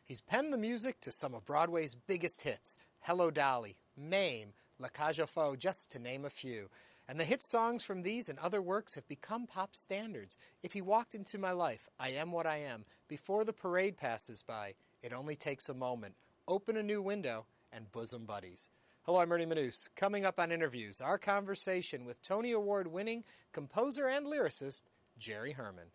He's penned the music to some of Broadway's biggest hits, Hello Dolly, Mame, La Cage aux Folles, just to name a few. And the hit songs from these and other works have become pop standards. If he walked into my life, I am what I am. Before the parade passes by, it only takes a moment. Open a new window and bosom buddies. Hello, I'm Ernie Manouse. Coming up on Interviews, our conversation with Tony Award-winning composer and lyricist, Jerry Herman.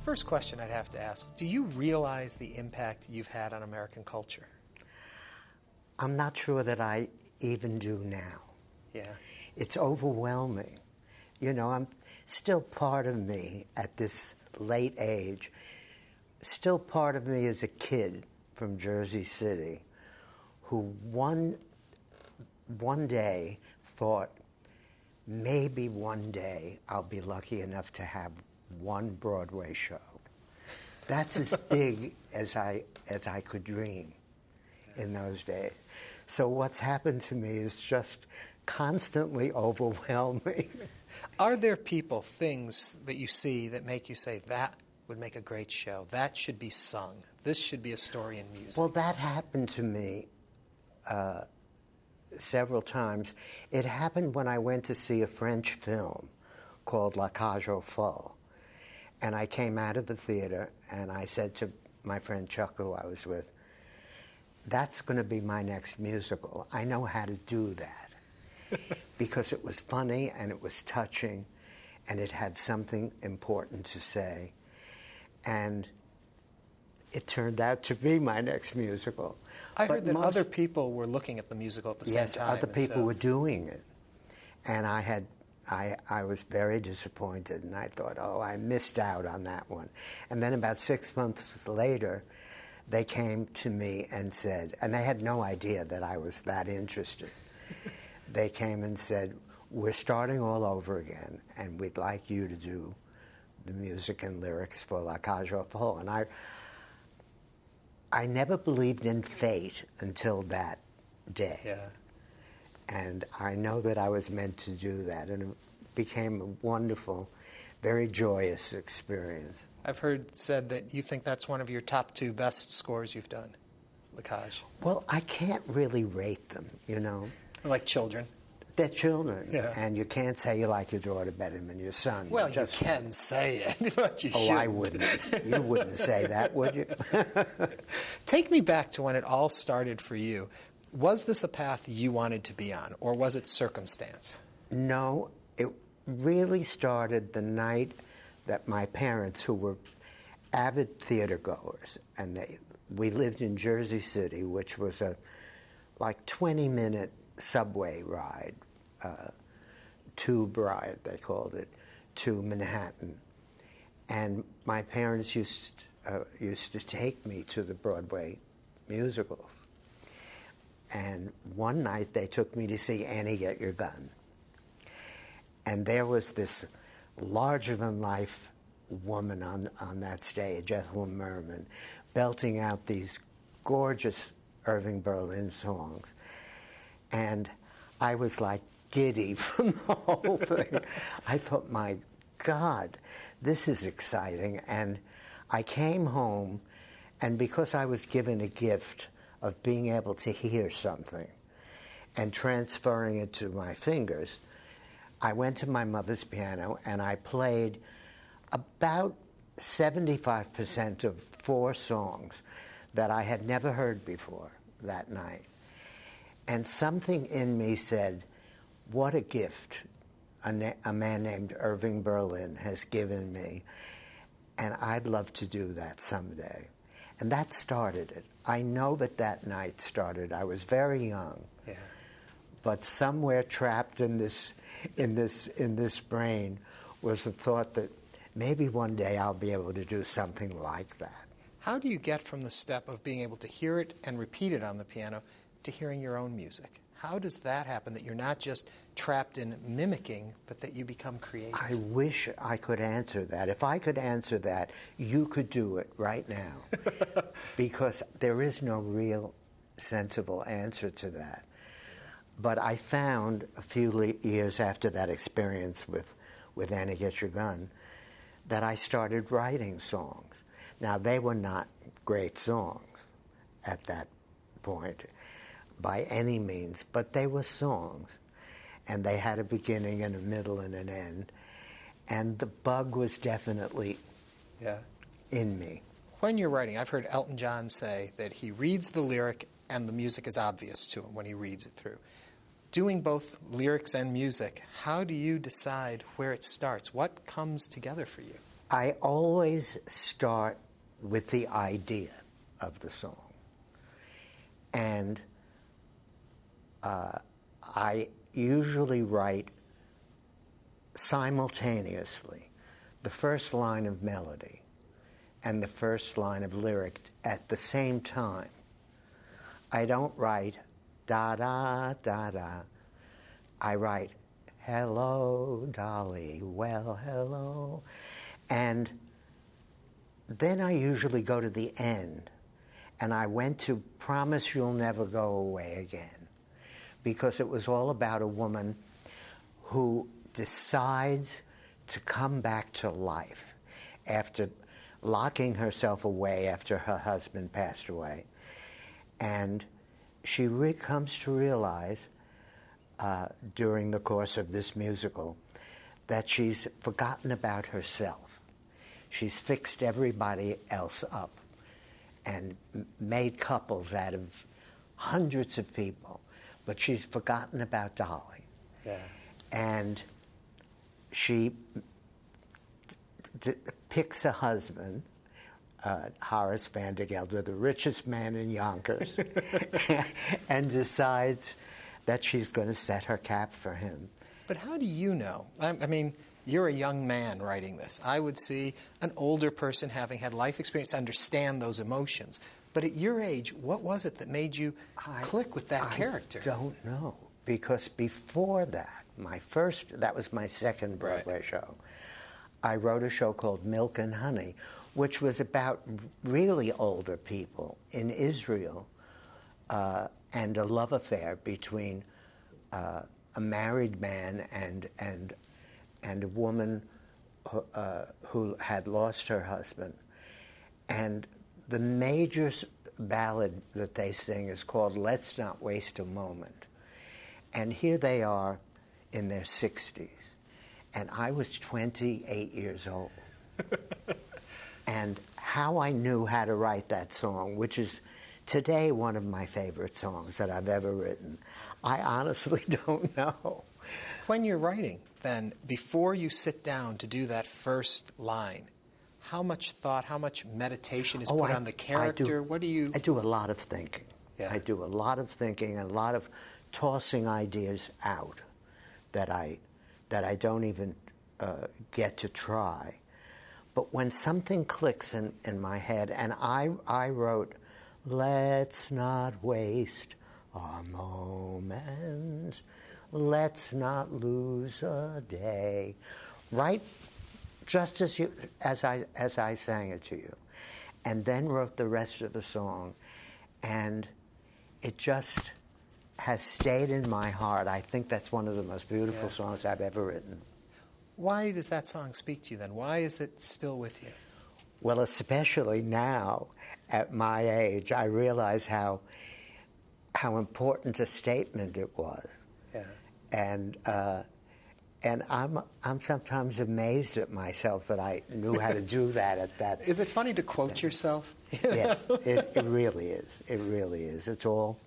First question I'd have to ask, do you realize the impact you've had on American culture? I'm not sure that I even do now. Yeah. It's overwhelming. You know, I'm still part of me at this late age, still part of me as a kid from Jersey City who one day thought, maybe one day I'll be lucky enough to have one Broadway show. That's as big as I could dream in those days. So what's happened to me is just constantly overwhelming. Are there people, things that you see that make you say, that would make a great show, that should be sung, this should be a story in music? Well, that happened to me several times. It happened when I went to see a French film called La Cage aux Folles. And I came out of the theater, and I said to my friend Chuck, who I was with, that's going to be my next musical. I know how to do that. Because it was funny, and it was touching, and it had something important to say. And it turned out to be my next musical. I heard that other people were looking at the musical at the same time. Yes, other people were doing it. And I was very disappointed, and I thought, oh, I missed out on that one. And then about 6 months later, they came to me and said, and they had no idea that I was that interested. They came and said, we're starting all over again, and we'd like you to do the music and lyrics for La Cage aux Folles. And I never believed in fate until that day. Yeah. And I know that I was meant to do that, and it became a wonderful, very joyous experience. I've heard said that you think that's one of your top 2 best scores you've done, La Cage. Well, I can't really rate them, you know. They're like children. They're children, yeah. And you can't say you like your daughter better than your son. Well, you can say it, but you shouldn't. Oh, I wouldn't. You wouldn't say that, would you? Take me back to when it all started for you. Was this a path you wanted to be on, or was it circumstance? No, it really started the night that my parents, who were avid theater goers, and we lived in Jersey City, which was a like 20-minute subway ride, tube ride, they called it, to Manhattan. And my parents used to take me to the Broadway musicals. And one night they took me to see Annie Get Your Gun. And there was this larger-than-life woman on that stage, Ethel Merman, belting out these gorgeous Irving Berlin songs. And I was like giddy from the whole thing. I thought, my God, this is exciting. And I came home, and because I was given a gift of being able to hear something and transferring it to my fingers, I went to my mother's piano and I played about 75% of 4 songs that I had never heard before that night. And something in me said, what a gift a man named Irving Berlin has given me, and I'd love to do that someday. And that started it. I know that night started. I was very young, yeah. But somewhere trapped in this brain was the thought that maybe one day I'll be able to do something like that. How do you get from the step of being able to hear it and repeat it on the piano to hearing your own music? How does that happen, that you're not just trapped in mimicking, but that you become creative? I wish I could answer that. If I could answer that, you could do it right now. Because there is no real sensible answer to that. But I found a few years after that experience with Annie Get Your Gun that I started writing songs. Now, they were not great songs at that point by any means, but they were songs. And they had a beginning and a middle and an end. And the bug was definitely in me. When you're writing, I've heard Elton John say that he reads the lyric and the music is obvious to him when he reads it through. Doing both lyrics and music, how do you decide where it starts? What comes together for you? I always start with the idea of the song. And I usually write simultaneously the first line of melody and the first line of lyric at the same time. I don't write da-da, da-da. I write, hello, Dolly, well, hello. And then I usually go to the end, and I went to Promise You'll Never Go Away Again, because it was all about a woman who decides to come back to life after locking herself away after her husband passed away. And she comes to realize during the course of this musical that she's forgotten about herself. She's fixed everybody else up and made couples out of hundreds of people, but she's forgotten about Dolly. Yeah. And she picks a husband, Horace Van der Gelder, the richest man in Yonkers, and decides that she's going to set her cap for him. But how do you know? I mean, you're a young man writing this. I would see an older person having had life experience to understand those emotions. But at your age, what was it that made you click with that character? I don't know. Because before that, that was my second Broadway show. I wrote a show called Milk and Honey, which was about really older people in Israel and a love affair between a married man and a woman who had lost her husband. And the major ballad that they sing is called Let's Not Waste a Moment. And here they are in their 60s. And I was 28 years old. And how I knew how to write that song, which is today one of my favorite songs that I've ever written, I honestly don't know. When you're writing, then, before you sit down to do that first line, how much thought, how much meditation is put on the character? What do you... I do a lot of thinking. Yeah. I do a lot of thinking and a lot of tossing ideas out that I don't even get to try. But when something clicks in my head, and I wrote, let's not waste our moments, let's not lose a day, right? Just as I sang it to you, and then wrote the rest of the song, and it just has stayed in my heart. I think that's one of the most beautiful songs I've ever written. Why does that song speak to you then? Why is it still with you? Well, especially now, at my age, I realize how important a statement it was. Yeah. And I'm sometimes amazed at myself that I knew how to do that at that. Is it funny to quote yourself? Yes, it really is. It really is. It's all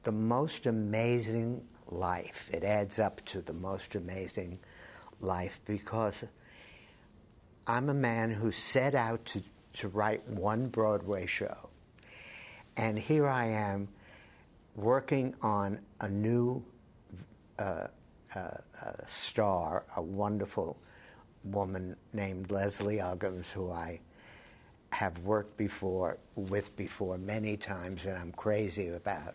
the most amazing life. It adds up to the most amazing life because I'm a man who set out to write one Broadway show. And here I am working on a new star, a wonderful woman named Leslie Uggams, who I have worked with before many times, and I'm crazy about,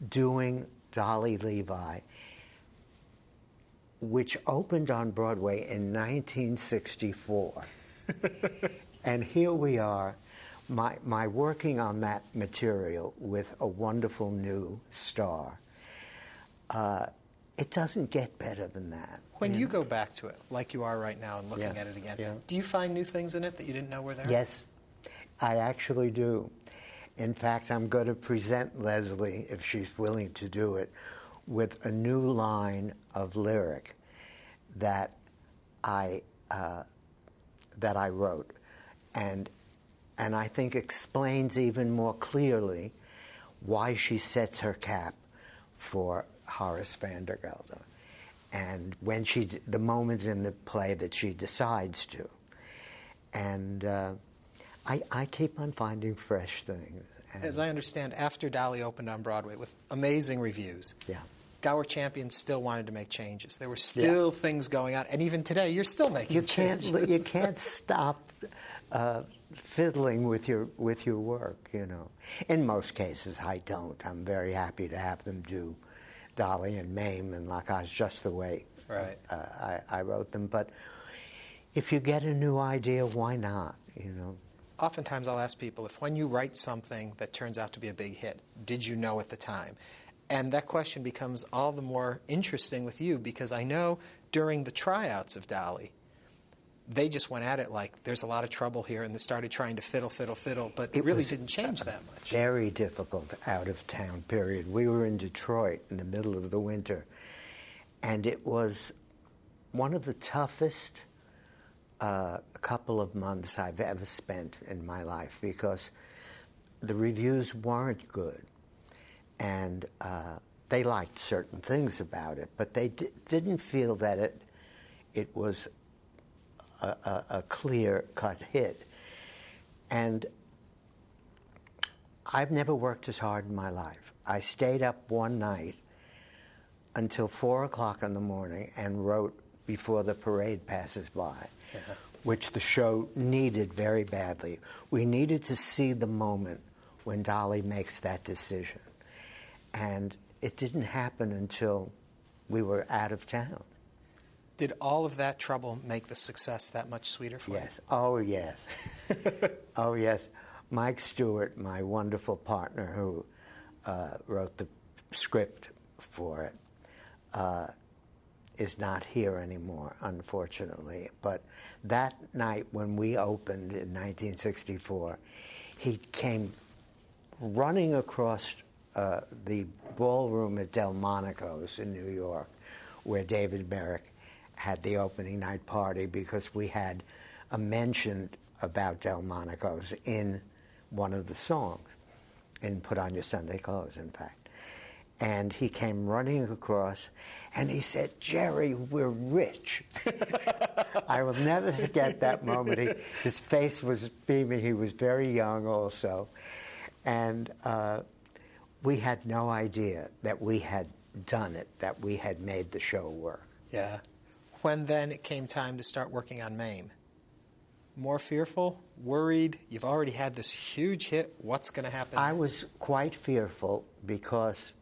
doing Dolly Levi, which opened on Broadway in 1964. And here we are, my working on that material with a wonderful new star. It doesn't get better than that. When you go back to it, like you are right now, and looking at it again, do you find new things in it that you didn't know were there? Yes, I actually do. In fact, I'm going to present Leslie, if she's willing to do it, with a new line of lyric that I wrote, and I think explains even more clearly why she sets her cap for Horace Vandergelder, and when the moment in the play that she decides to, and I keep on finding fresh things. As I understand, after Dolly opened on Broadway with amazing reviews, Gower Champion still wanted to make changes. There were still things going on, and even today, you're still making changes. You can't stop fiddling with your work, you know. In most cases, I don't. I'm very happy to have them do Dolly and Mame and Lacage just the way I wrote them. But if you get a new idea, why not, you know? Oftentimes I'll ask people, if when you write something that turns out to be a big hit, did you know at the time? And that question becomes all the more interesting with you, because I know during the tryouts of Dolly, they just went at it like, there's a lot of trouble here, and they started trying to fiddle, but it really didn't change that much. Very difficult out-of-town period. We were in Detroit in the middle of the winter, and it was one of the toughest couple of months I've ever spent in my life, because the reviews weren't good, and they liked certain things about it, but they didn't feel that it was a clear-cut hit. And I've never worked as hard in my life. I stayed up one night until 4 o'clock in the morning and wrote Before the Parade Passes By, which the show needed very badly. We needed to see the moment when Dolly makes that decision. And it didn't happen until we were out of town. Did all of that trouble make the success that much sweeter for you? Yes. Oh, yes. Oh, yes. Mike Stewart, my wonderful partner who wrote the script for it, is not here anymore, unfortunately. But that night when we opened in 1964, he came running across the ballroom at Delmonico's in New York, where David Merrick had the opening night party, because we had a mention about Delmonico's in one of the songs, in Put On Your Sunday Clothes, in fact. And he came running across, and he said, "Jerry, we're rich." I will never forget that moment. His face was beaming. He was very young also. And we had no idea that we had done it, that we had made the show work. Yeah. When then it came time to start working on Mame, more fearful, worried? You've already had this huge hit. What's going to happen? I was quite fearful, because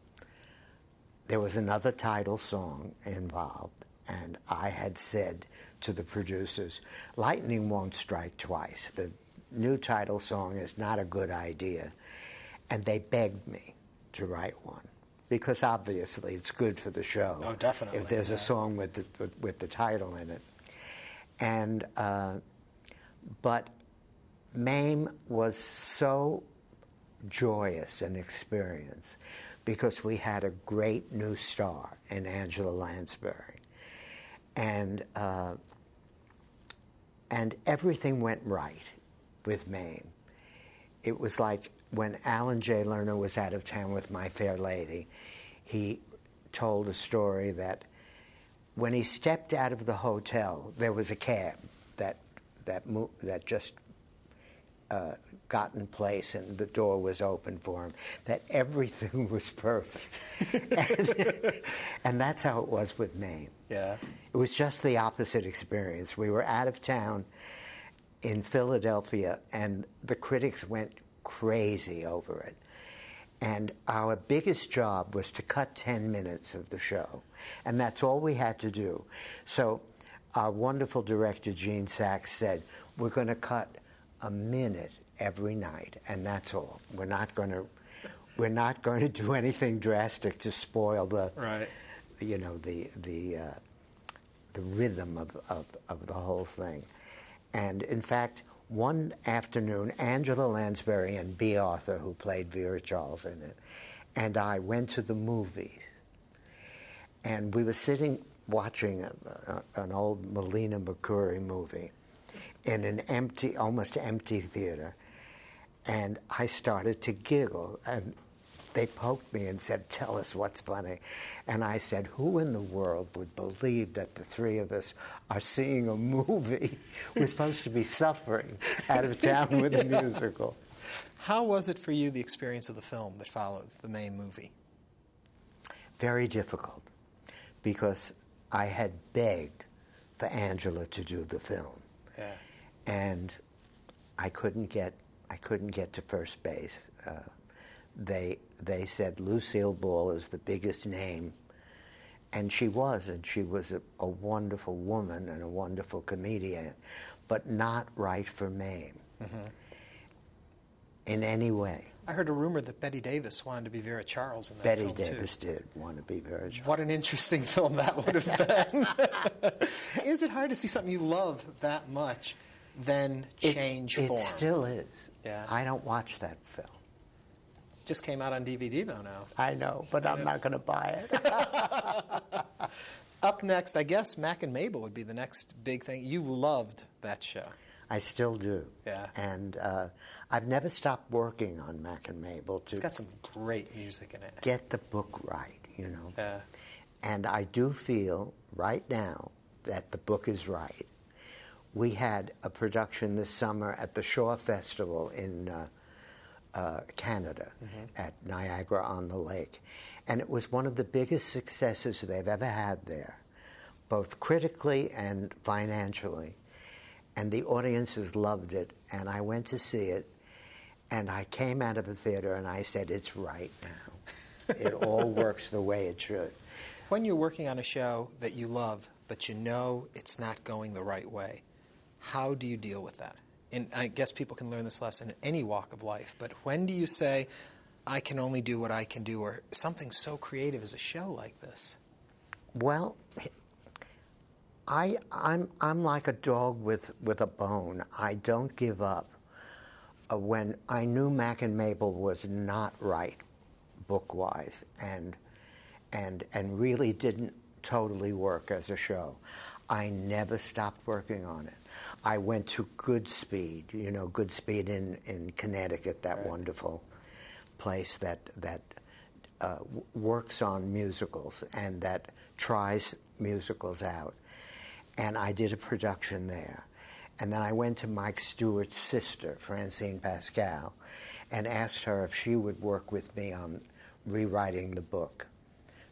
there was another title song involved, and I had said to the producers, lightning won't strike twice. The new title song is not a good idea. And they begged me to write one, because obviously it's good for the show. Oh, definitely. If there's a song with the title in it. And but Mame was so joyous an experience, because we had a great new star in Angela Lansbury, and everything went right with Mame. It was like when Alan J. Lerner was out of town with My Fair Lady, he told a story that when he stepped out of the hotel, there was a cab that just got in place and the door was open for him, that everything was perfect. And that's how it was with Mame. Yeah. It was just the opposite experience. We were out of town in Philadelphia, and the critics went crazy over it. And our biggest job was to cut 10 minutes of the show. And that's all we had to do. So our wonderful director, Gene Sachs, said, we're going to cut a minute every night, and that's all. We're not going to do anything drastic to spoil the, right. you know, the rhythm of the whole thing. And in fact, one afternoon, Angela Lansbury and B. Arthur, who played Vera Charles in it, and I went to the movies. And we were sitting watching an old Melina Mercouri movie in an empty, almost empty theater. And I started to giggle. And they poked me and said, tell us what's funny. And I said, who in the world would believe that the three of us are seeing a movie? We're supposed to be suffering out of town with a musical. How was it for you, the experience of the film that followed the Mame movie? Very difficult, because I had begged for Angela to do the film. Yeah. And I couldn't get to first base. They said Lucille Ball is the biggest name, and she was a wonderful woman and a wonderful comedian, but not right for Mame in any way. I heard a rumor that Bette Davis wanted to be Vera Charles in that Betty film, Davis too. did want to be Vera Charles. What an interesting film that would have been. Is it hard to see something you love that much then change form? It still is. Yeah. I don't watch that film. Just came out on DVD, though, now. I know, but I'm not going to buy it. Up next, I guess Mac and Mabel would be the next big thing. You loved that show. I still do. Yeah. And I've never stopped working on Mac and Mabel to It's got some great music in it. get the book right, you know. Yeah. And I do feel right now that the book is right. We had a production this summer at the Shaw Festival in Canada, at Niagara-on-the-Lake. And it was one of the biggest successes they've ever had there, both critically and financially. And the audiences loved it, and I went to see it, and I came out of the theater and I said, it's right now. It all works the way it should. When you're working on a show that you love, but you know it's not going the right way, how do you deal with that? And I guess people can learn this lesson in any walk of life, but when do you say, I can only do what I can do, or something so creative as a show like this? Well, I'm like a dog with a bone. I don't give up. When I knew Mac and Mabel was not right book-wise and really didn't totally work as a show, I never stopped working on it. I went to Goodspeed, you know, Goodspeed in Connecticut, that wonderful place that works on musicals and that tries musicals out. And I did a production there. And then I went to Mike Stewart's sister, Francine Pascal, and asked her if she would work with me on rewriting the book.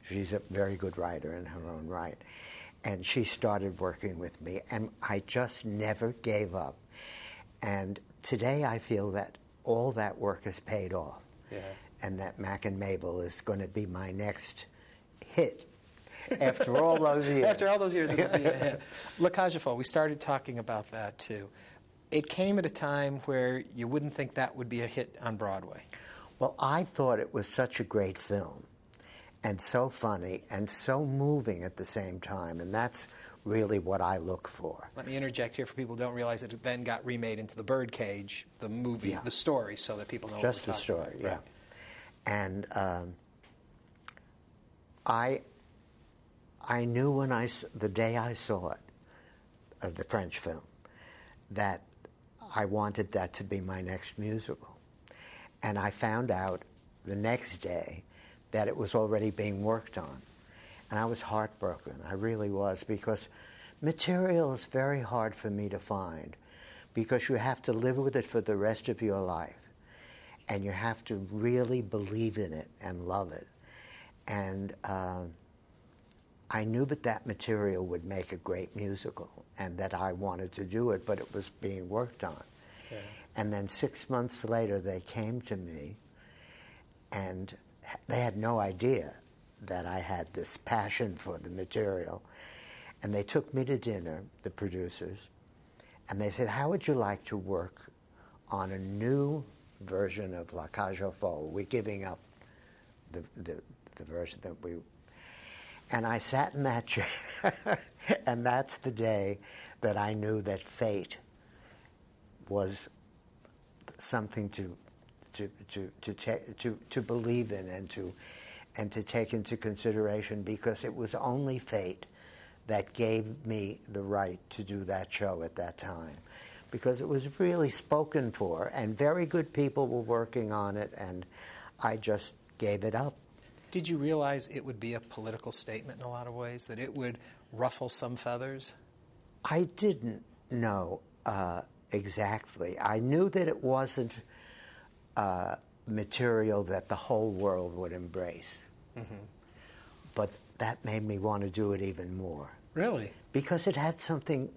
She's a very good writer in her own right. And she started working with me, and I just never gave up. And today I feel that all that work has paid off, and that Mac and Mabel is going to be my next hit. After all those years. After all those years, it'll be a hit. La Cage aux Folles, we started talking about that, too. It came at a time where you wouldn't think that would be a hit on Broadway. Well, I thought it was such a great film, and so funny, and so moving at the same time, and that's really what I look for. Let me interject here for people who don't realize that it then got remade into The Birdcage, the movie, the story, so that people know just what we're the story, talking about. And I knew when the day I saw it, the French film, that I wanted that to be my next musical. And I found out the next day that it was already being worked on. And I was heartbroken. I really was, because material is very hard for me to find. because you have to live with it for the rest of your life. And you have to really believe in it and love it. And I knew that material would make a great musical and that I wanted to do it, but it was being worked on. Yeah. And then 6 months later, they came to me, and they had no idea that I had this passion for the material. And they took me to dinner, the producers, and they said, how would you like to work on a new version of La Cage aux Folles? We're giving up the version that we... And I sat in that chair, and that's the day that I knew that fate was something to believe in and to take into consideration, because it was only fate that gave me the right to do that show at that time, because it was really spoken for, and very good people were working on it, and I just gave it up. Did you realize it would be a political statement in a lot of ways, that it would ruffle some feathers? I didn't know exactly. I knew that it wasn't material that the whole world would embrace. Mm-hmm. But that made me want to do it even more. Really? Because it had something,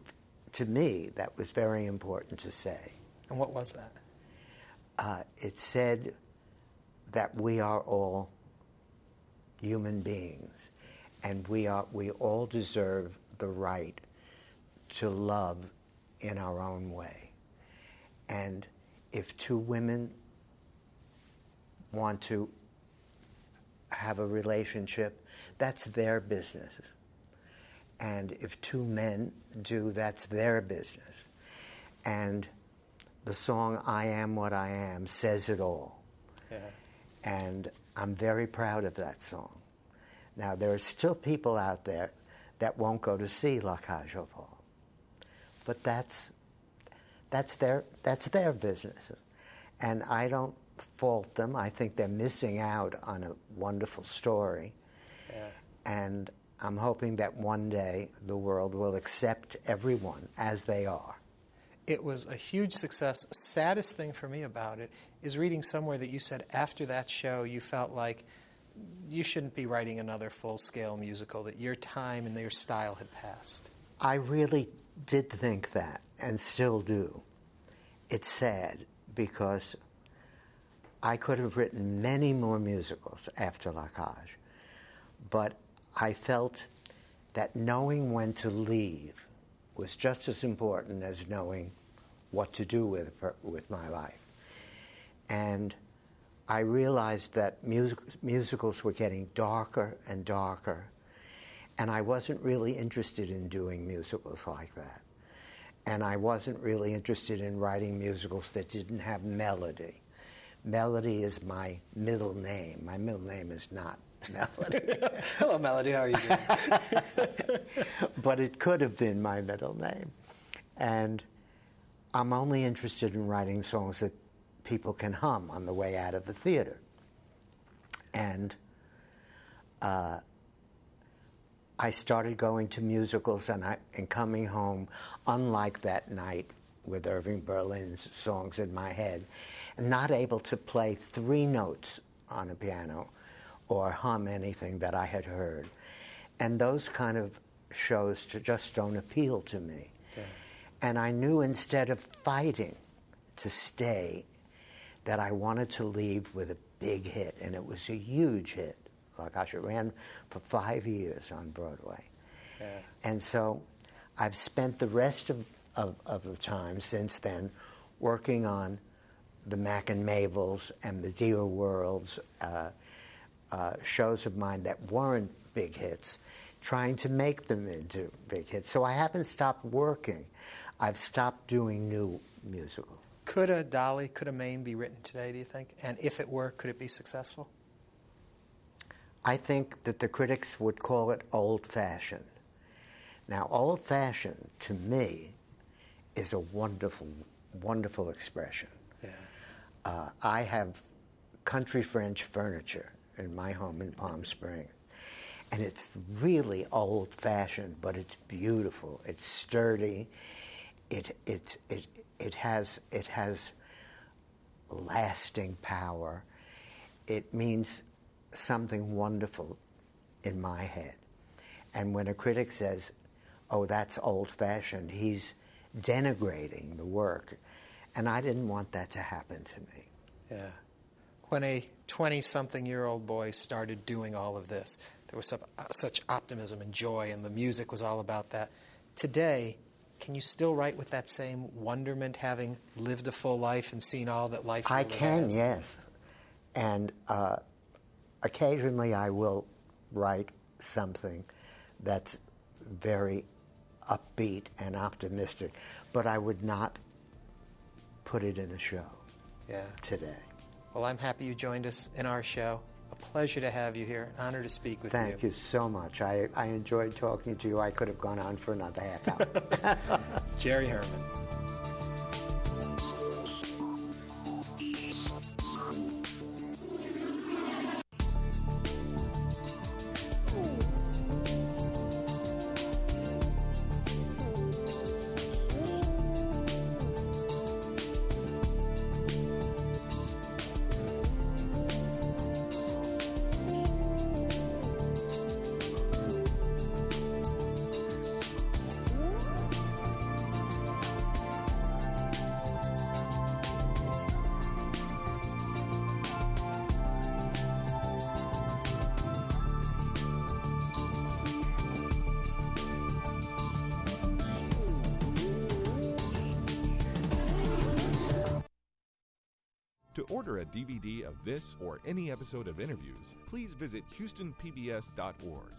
to me, that was very important to say. And what was that? It said that we are all human beings, and we all deserve the right to love in our own way. And if two women want to have a relationship, that's their business. And if two men do, that's their business. And the song I Am What I Am says it all. Yeah. And I'm very proud of that song. Now, there are still people out there that won't go to see La Cage aux Folles. But that's their business. And I don't fault them. I think they're missing out on a wonderful story. Yeah. And I'm hoping that one day the world will accept everyone as they are. It was a huge success. Saddest thing for me about it is reading somewhere that you said after that show you felt like you shouldn't be writing another full-scale musical, that your time and your style had passed. I really did think that, and still do. It's sad, because I could have written many more musicals after La Cage, but I felt that knowing when to leave was just as important as knowing what to do with my life. And I realized that musicals were getting darker and darker, and I wasn't really interested in doing musicals like that. And I wasn't really interested in writing musicals that didn't have melody. Melody is my middle name. My middle name is not Melody. Hello, Melody. How are you doing? But it could have been my middle name. And I'm only interested in writing songs that people can hum on the way out of the theater. And I started going to musicals and coming home, unlike that night with Irving Berlin's songs in my head, and not able to play 3 notes on a piano or hum anything that I had heard. And those kind of shows just don't appeal to me. Yeah. And I knew, instead of fighting to stay, that I wanted to leave with a big hit, and it was a huge hit. Like, gosh, it ran for 5 years on Broadway. Yeah. And so I've spent the rest of the time since then working on the Mac and Mabels and the Dear Worlds, shows of mine that weren't big hits, trying to make them into big hits. So I haven't stopped working. I've stopped doing new musicals. Could a Dolly, could a Mame be written today, do you think? And if it were, could it be successful? I think that the critics would call it old-fashioned. Now, old-fashioned, to me, is a wonderful, wonderful expression. Yeah. I have country French furniture in my home in Palm Springs, and it's really old-fashioned, but it's beautiful. It's sturdy. it has lasting power. It means something wonderful in my head. And when a critic says, oh, that's old-fashioned, he's denigrating the work. And I didn't want that to happen to me. Yeah. When a 20-something-year-old boy started doing all of this, there was such optimism and joy, and the music was all about that. Today, can you still write with that same wonderment, having lived a full life and seen all that life really I can, has? yes. And occasionally I will write something that's very upbeat and optimistic, but I would not put it in a show today. Well, I'm happy you joined us in our show. A pleasure to have you here. An honor to speak with you. Thank you so much. I enjoyed talking to you. I could have gone on for another half hour. Jerry Herman. To order a DVD of this or any episode of Interviews, please visit HoustonPBS.org.